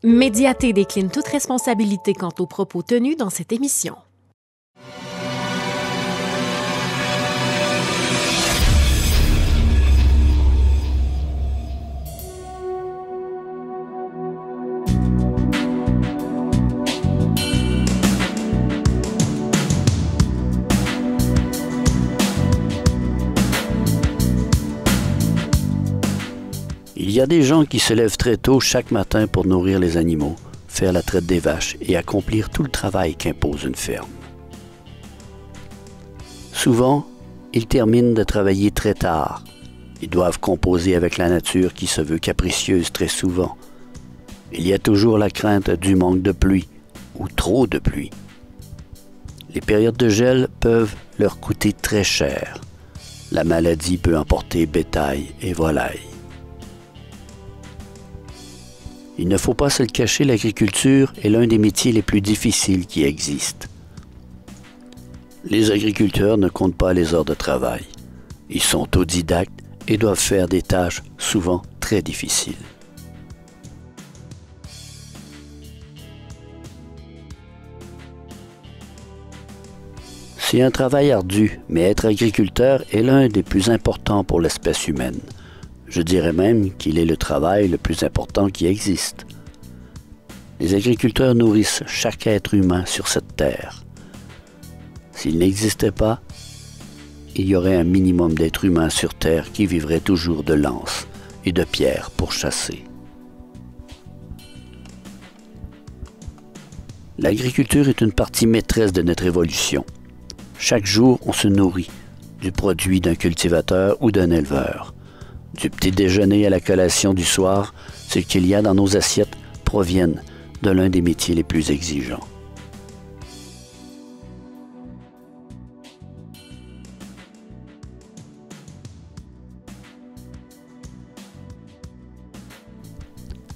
Médiaté décline toute responsabilité quant aux propos tenus dans cette émission. Il y a des gens qui se lèvent très tôt chaque matin pour nourrir les animaux, faire la traite des vaches et accomplir tout le travail qu'impose une ferme. Souvent, ils terminent de travailler très tard. Ils doivent composer avec la nature qui se veut capricieuse très souvent. Il y a toujours la crainte du manque de pluie ou trop de pluie. Les périodes de gel peuvent leur coûter très cher. La maladie peut emporter bétail et volailles. Il ne faut pas se le cacher, l'agriculture est l'un des métiers les plus difficiles qui existent. Les agriculteurs ne comptent pas les heures de travail. Ils sont autodidactes et doivent faire des tâches souvent très difficiles. C'est un travail ardu, mais être agriculteur est l'un des plus importants pour l'espèce humaine. Je dirais même qu'il est le travail le plus important qui existe. Les agriculteurs nourrissent chaque être humain sur cette terre. S'ils n'existaient pas, il y aurait un minimum d'êtres humains sur terre qui vivraient toujours de lances et de pierres pour chasser. L'agriculture est une partie maîtresse de notre évolution. Chaque jour, on se nourrit du produit d'un cultivateur ou d'un éleveur. Du petit déjeuner à la collation du soir, ce qu'il y a dans nos assiettes proviennent de l'un des métiers les plus exigeants.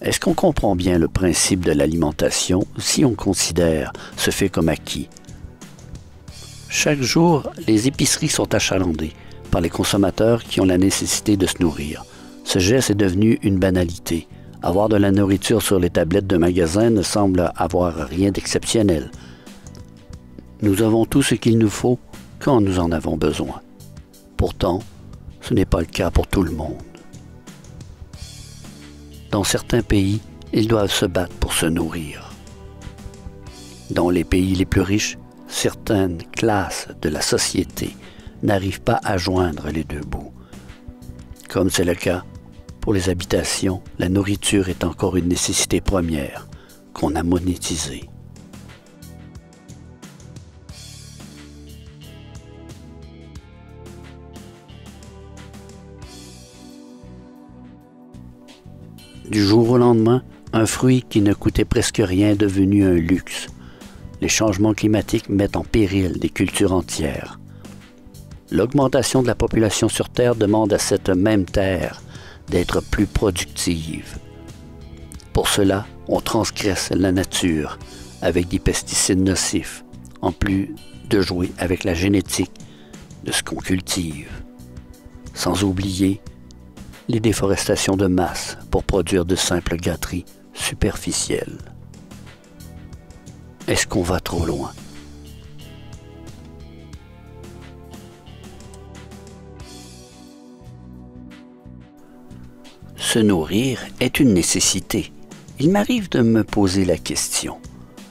Est-ce qu'on comprend bien le principe de l'alimentation si on considère ce fait comme acquis? Chaque jour, les épiceries sont achalandées par les consommateurs qui ont la nécessité de se nourrir. Ce geste est devenu une banalité. Avoir de la nourriture sur les tablettes de magasins ne semble avoir rien d'exceptionnel. Nous avons tout ce qu'il nous faut quand nous en avons besoin. Pourtant, ce n'est pas le cas pour tout le monde. Dans certains pays, ils doivent se battre pour se nourrir. Dans les pays les plus riches, certaines classes de la société n'arrivent pas à joindre les deux bouts. Comme c'est le cas pour les habitations, la nourriture est encore une nécessité première qu'on a monétisée. Du jour au lendemain, un fruit qui ne coûtait presque rien est devenu un luxe. Les changements climatiques mettent en péril des cultures entières. L'augmentation de la population sur Terre demande à cette même Terre d'être plus productive. Pour cela, on transgresse la nature avec des pesticides nocifs, en plus de jouer avec la génétique de ce qu'on cultive. Sans oublier les déforestations de masse pour produire de simples gâteries superficielles. Est-ce qu'on va trop loin? Se nourrir est une nécessité. Il m'arrive de me poser la question,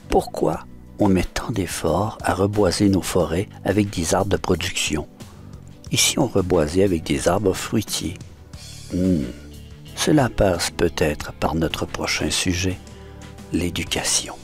pourquoi on met tant d'efforts à reboiser nos forêts avec des arbres de production? Et si on reboisait avec des arbres fruitiers? Cela passe peut-être par notre prochain sujet, l'éducation.